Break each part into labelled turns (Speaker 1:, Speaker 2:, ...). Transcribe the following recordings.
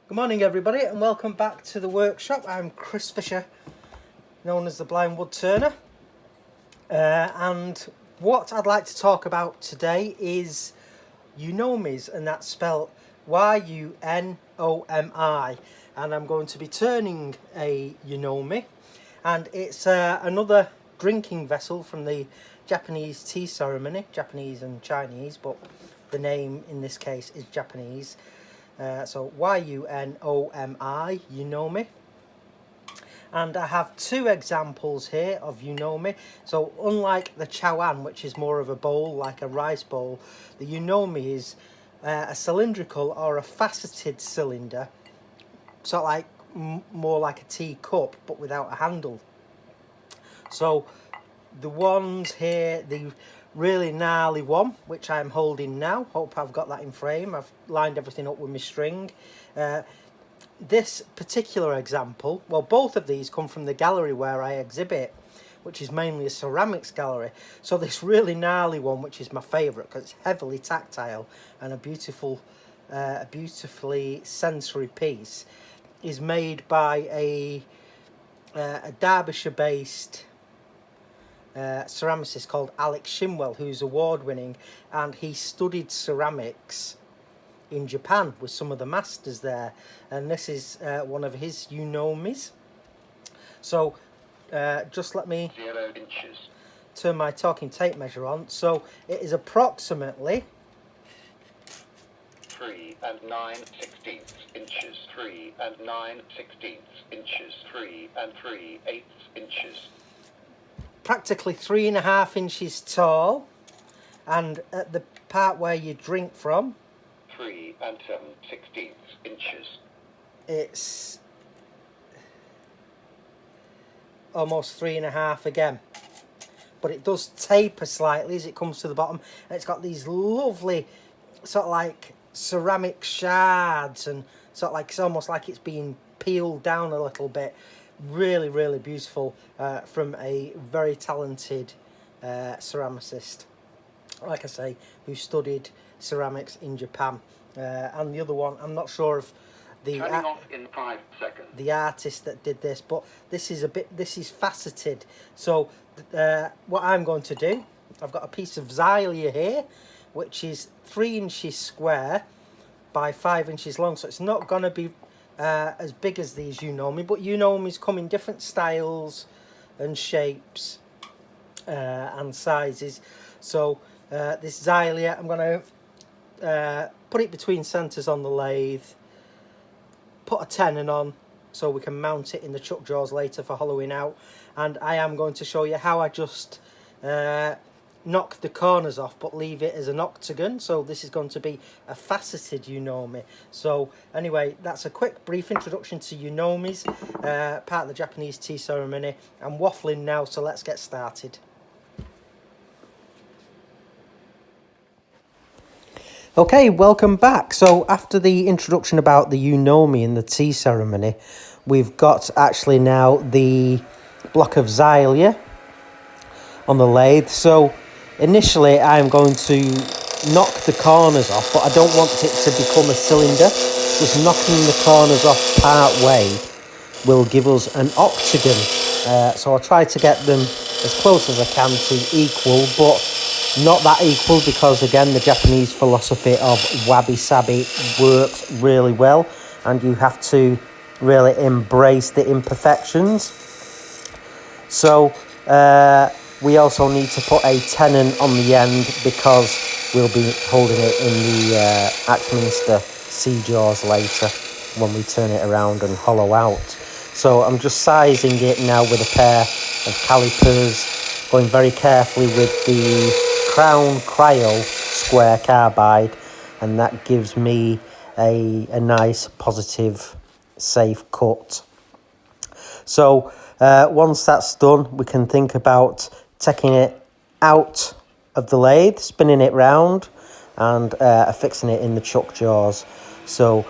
Speaker 1: Good morning everybody and welcome back to the workshop. I'm Chris Fisher, known as the Blind Wood Turner, and what I'd like to talk about today is Yunomis, and that's spelled Y-U-N-O-M-I, and I'm going to be turning a Yunomi, and it's another drinking vessel from the Japanese tea ceremony, Japanese and Chinese, but the name in this case is Japanese. So Y-U-N-O-M-I, Yunomi. And I have two examples here of Yunomi. So unlike the Chowan, which is more of a bowl, like a rice bowl, the Yunomi is a cylindrical or a faceted cylinder, sort of like more like a teacup, but without a handle. So the ones here, the really gnarly one, which I'm holding now, hope I've got that in frame, I've lined everything up with my string. This particular example, well, both of these come from the gallery where I exhibit, which is mainly a ceramics gallery. So this really gnarly one, which is my favourite because it's heavily tactile and a beautifully sensory piece, is made by a Derbyshire based ceramicist called Alex Shimwell, who's award winning, and he studied ceramics in Japan with some of the masters there, and this is one of his Yunomis. So just let me
Speaker 2: 0 inches.
Speaker 1: turn my talking tape measure on. So it is approximately
Speaker 2: 3 and 9/16 inches. 3 and 9/16 inches. 3 and 3/8 inches.
Speaker 1: practically 3.5 inches tall, and at the part where you drink from,
Speaker 2: 3 and 7/16 inches.
Speaker 1: it's almost 3.5 again, but it does taper slightly as it comes to the bottom, and it's got these lovely sort of like ceramic shards, and sort of like it's almost like it's being peeled down a little bit. Really beautiful, from a very talented ceramicist, like I say, who studied ceramics in Japan. And the other one, I'm not sure of
Speaker 2: Turning off in 5 seconds.
Speaker 1: the artist that did this, but this is faceted. So what I'm going to do, I've got a piece of Xylia here, which is 3 inches square by 5 inches long, so it's not going to be as big as these Yunomi, but Yunomis come in different styles and shapes and sizes. So this Xylia, I'm going to put it between centres on the lathe, put a tenon on so we can mount it in the chuck jaws later for hollowing out, and I am going to show you how I just knock the corners off but leave it as an octagon. So this is going to be a faceted Yunomi. So anyway, that's a quick brief introduction to Yunomis, part of the Japanese tea ceremony. I'm waffling now, so let's get started. Okay, welcome back. So after the introduction about the Yunomi and the tea ceremony, we've got actually now the block of Xylia on the lathe. So initially I'm going to knock the corners off, but I don't want it to become a cylinder. Just knocking the corners off part way will give us an octagon. So I'll try to get them as close as I can to equal, but not that equal, because again the Japanese philosophy of wabi-sabi works really well, and you have to really embrace the imperfections. So we also need to put a tenon on the end because we'll be holding it in the Axminster sea jaws later when we turn it around and hollow out. So I'm just sizing it now with a pair of calipers, going very carefully with the Crown Cryo square carbide, and that gives me a nice positive safe cut. So once that's done, we can think about taking it out of the lathe, spinning it round, and fixing it in the chuck jaws. So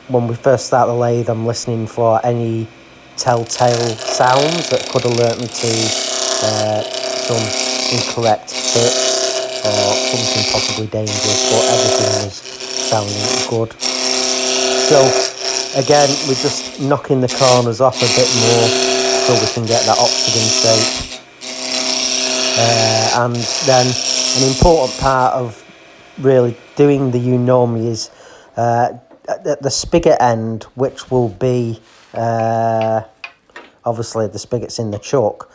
Speaker 1: when we first start the lathe, I'm listening for any telltale sounds that could alert me to some incorrect fit or something possibly dangerous, but everything is sounding good. So again, we're just knocking the corners off a bit more so we can get that octagon shape. And then an important part of really doing the Yunomi is at the spigot end, which will be obviously the spigot's in the chuck.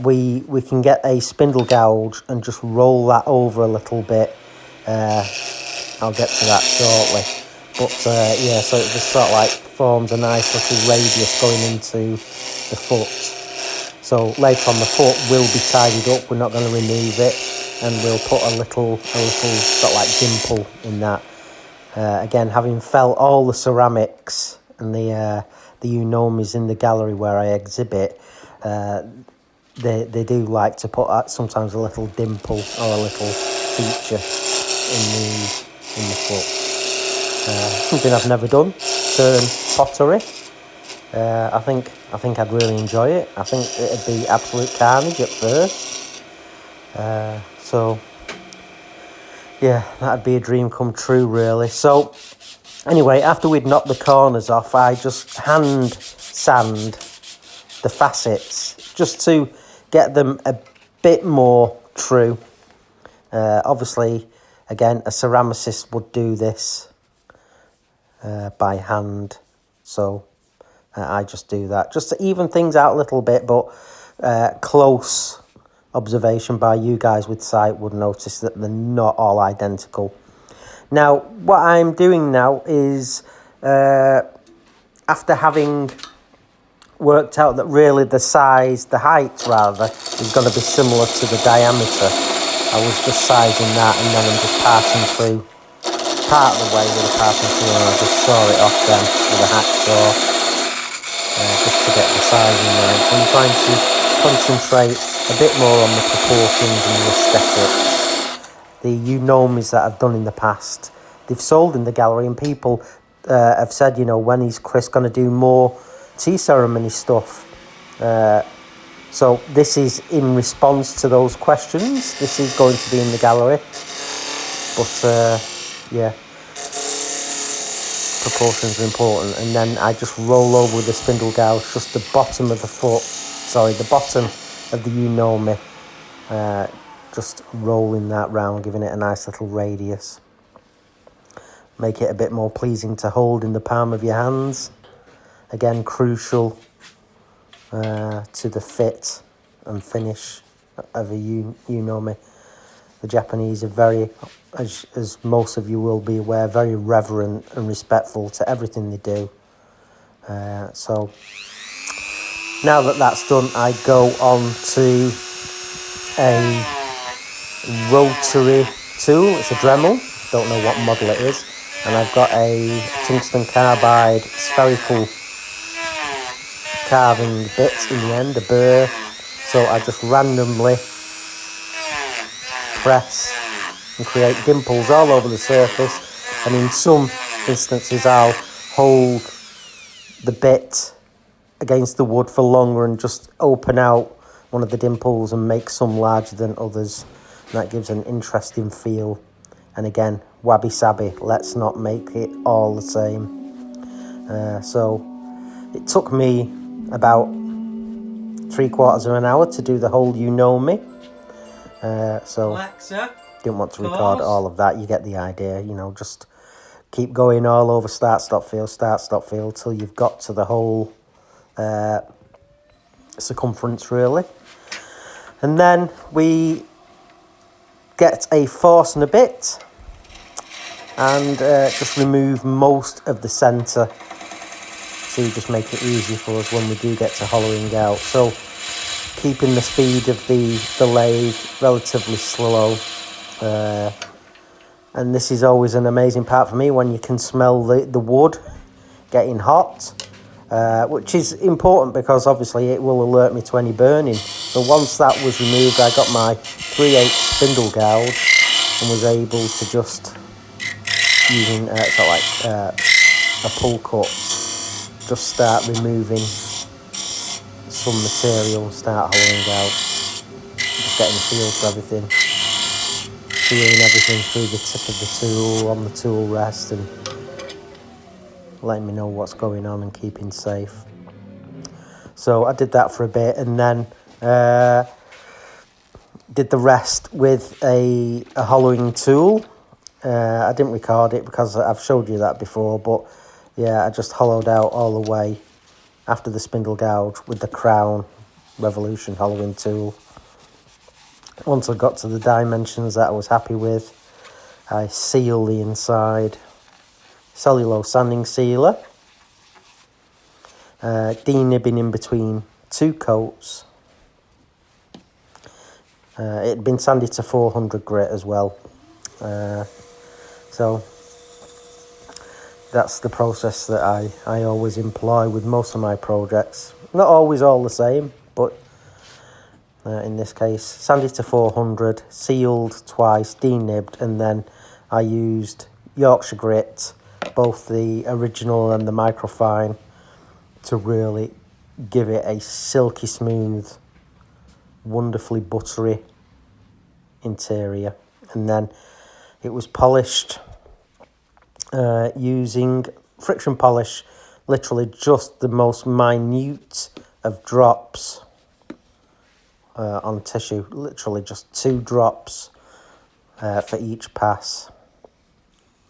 Speaker 1: We can get a spindle gouge and just roll that over a little bit. I'll get to that shortly. But yeah, so it just sort of like forms a nice little radius going into the foot. So later on the foot will be tidied up, we're not going to remove it, and we'll put a little sort of like dimple in that. Again, having felt all the ceramics and the Yunomis in the gallery where I exhibit, they do like to put sometimes a little dimple or a little feature in the foot. Something I've never done, turn pottery. I think I'd really enjoy it. I think it'd be absolute carnage at first. So yeah, that'd be a dream come true, really. So anyway, after we'd knocked the corners off, I just hand sand the facets just to get them a bit more true. Obviously, again, a ceramicist would do this by hand, so I just do that just to even things out a little bit, but close observation by you guys with sight would notice that they're not all identical. Now, what I'm doing now is, after having worked out that really the height rather, is going to be similar to the diameter, I was just sizing that, and then I'm just passing through part of the way with a passing through, and I just saw it off then with a hacksaw, just to get the sizing right. So I'm trying to concentrate a bit more on the proportions and the aesthetics. The Yunomis that I've done in the past, they've sold in the gallery, and people have said, you know, when is Chris going to do more tea ceremony stuff? So this is in response to those questions. This is going to be in the gallery, but yeah, proportions are important. And then I just roll over with the spindle gouge just the bottom of the foot, the bottom of the Yunomi, just rolling that round, giving it a nice little radius. Make it a bit more pleasing to hold in the palm of your hands. Again, crucial to the fit and finish of a Yunomi. The Japanese are very, as most of you will be aware, very reverent and respectful to everything they do. So now that that's done, I go on to a rotary tool. It's a Dremel, don't know what model it is, and I've got a tungsten carbide spherical carving bit in the end, a burr. So I just randomly press and create dimples all over the surface, and in some instances I'll hold the bit against the wood for longer and just open out one of the dimples and make some larger than others, and that gives an interesting feel. And again, wabi sabi, let's not make it all the same. So it took me about 3/4 of an hour to do the whole Yunomi. So
Speaker 3: Alexa,
Speaker 1: didn't want to record all of that. You get the idea, you know, just keep going all over start, stop, feel till you've got to the whole circumference, really. And then we get a force and a bit and just remove most of the centre to just make it easy for us when we do get to hollowing out. So keeping the speed of the lathe relatively slow. And this is always an amazing part for me, when you can smell the wood getting hot, which is important because obviously it will alert me to any burning. So once that was removed, I got my 3/8 spindle gouge and was able to just, using a pull cut, just start removing some material and start hollowing out. Just getting a feel for everything. Feeling everything through the tip of the tool, on the tool rest, and letting me know what's going on and keeping safe. So I did that for a bit, and then did the rest with a hollowing tool. I didn't record it because I've showed you that before, but yeah, I just hollowed out all the way after the spindle gouge with the Crown Revolution hollowing tool. Once I got to the dimensions that I was happy with, I seal the inside. Cellulose sanding sealer. Denibbing in between 2 coats. It had been sanded to 400 grit as well. So that's the process that I always employ with most of my projects. Not always all the same, but in this case, sanded to 400, sealed twice, denibbed, and then I used Yorkshire grit, both the original and the microfine, to really give it a silky smooth, wonderfully buttery interior. And then it was polished using friction polish, literally just the most minute of drops on tissue, literally just 2 drops for each pass.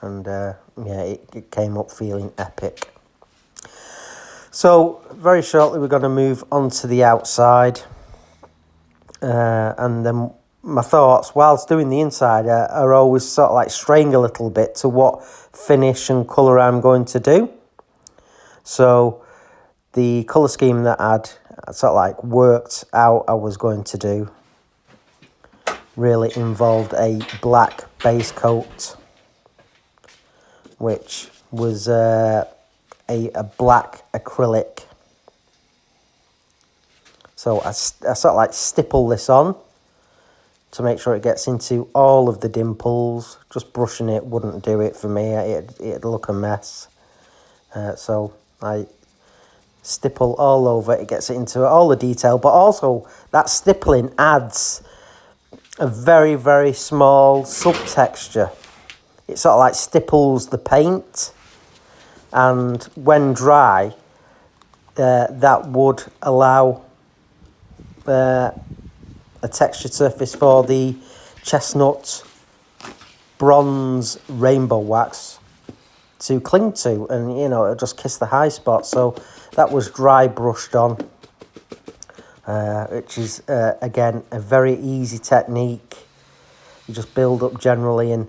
Speaker 1: And yeah, it came up feeling epic. So very shortly we're going to move on to the outside, and then my thoughts whilst doing the inside are always sort of like straying a little bit to what finish and colour I'm going to do. So the colour scheme that I'd sort of like worked out I was going to do really involved a black base coat, which was a black acrylic. So I sort of like stipple this on to make sure it gets into all of the dimples. Just brushing it wouldn't do it for me. It'd look a mess. So I stipple all over. It gets it into all the detail, but also that stippling adds a very, very small subtexture. It sort of like stipples the paint, and when dry, that would allow a textured surface for the chestnut bronze rainbow wax to cling to, and you know, it'll just kiss the high spot. So that was dry brushed on, which is again a very easy technique. You just build up generally, and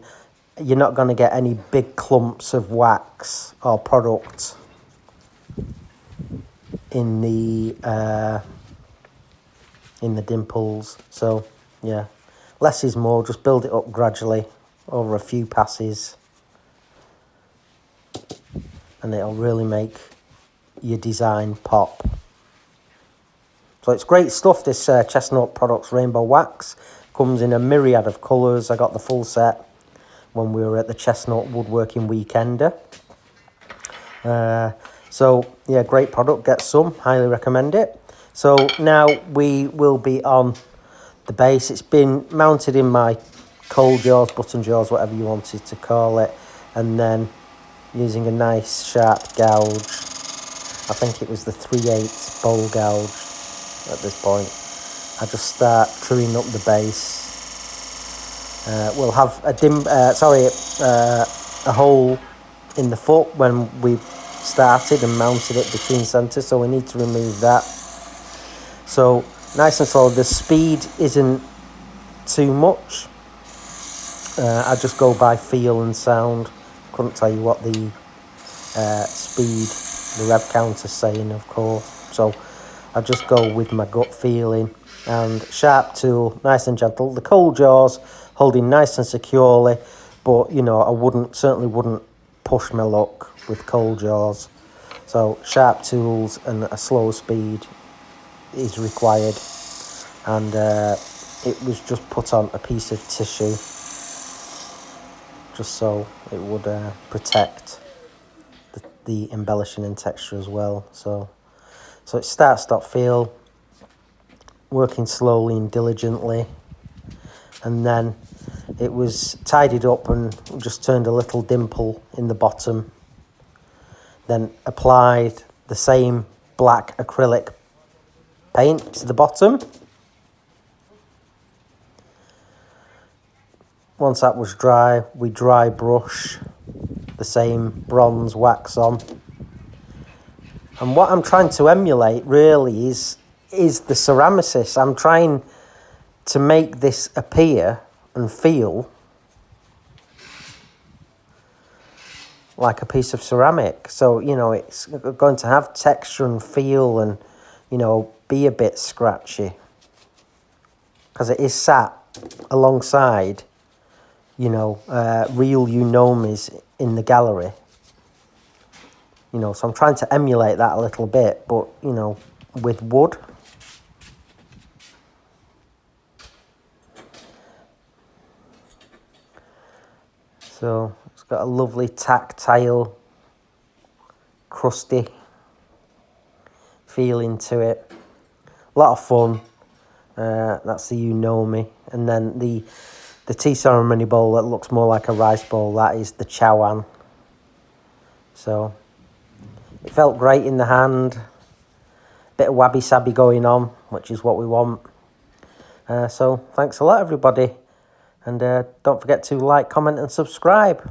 Speaker 1: you're not going to get any big clumps of wax or product in the dimples. So yeah, less is more. Just build it up gradually over a few passes, and it'll really make your design pop. So it's great stuff, this Chestnut Products Rainbow Wax. Comes in a myriad of colours. I got the full set when we were at the Chestnut Woodworking Weekender. So yeah, great product. Get some. Highly recommend it. So now we will be on the base. It's been mounted in my cold jaws, button jaws, whatever you wanted to call it, and then using a nice sharp gouge. I think it was the 3/8 bowl gouge at this point. I just start truing up the base. We'll have a hole in the foot when we started and mounted it between centres, so we need to remove that. So nice and slow. The speed isn't too much. I just go by feel and sound. Couldn't tell you what the speed, the rev counter's saying, of course. So I just go with my gut feeling. And sharp tool, nice and gentle. The cold jaws holding nice and securely, but you know, certainly wouldn't push my luck with cold jaws. So sharp tools and a slow speed is required. And it was just put on a piece of tissue, just so it would protect the embellishing and texture as well. So it's start, stop, feel, working slowly and diligently, and then it was tidied up and just turned a little dimple in the bottom then applied the same black acrylic paint to the bottom. Once that was dry, we dry brush the same bronze wax on. And what I'm trying to emulate really is the ceramicist. I'm trying to make this appear and feel like a piece of ceramic. So, you know, it's going to have texture and feel and, you know, be a bit scratchy. Because it is sat alongside, you know, real Yunomis in the gallery. You know, so I'm trying to emulate that a little bit, but, you know, with wood. So it's got a lovely tactile, crusty feeling to it. A lot of fun. That's the Yunomi. And then the tea ceremony bowl that looks more like a rice bowl, that is the Chawan. So it felt great in the hand. Bit of wabi-sabi going on, which is what we want. So thanks a lot, everybody. And don't forget to like, comment and subscribe.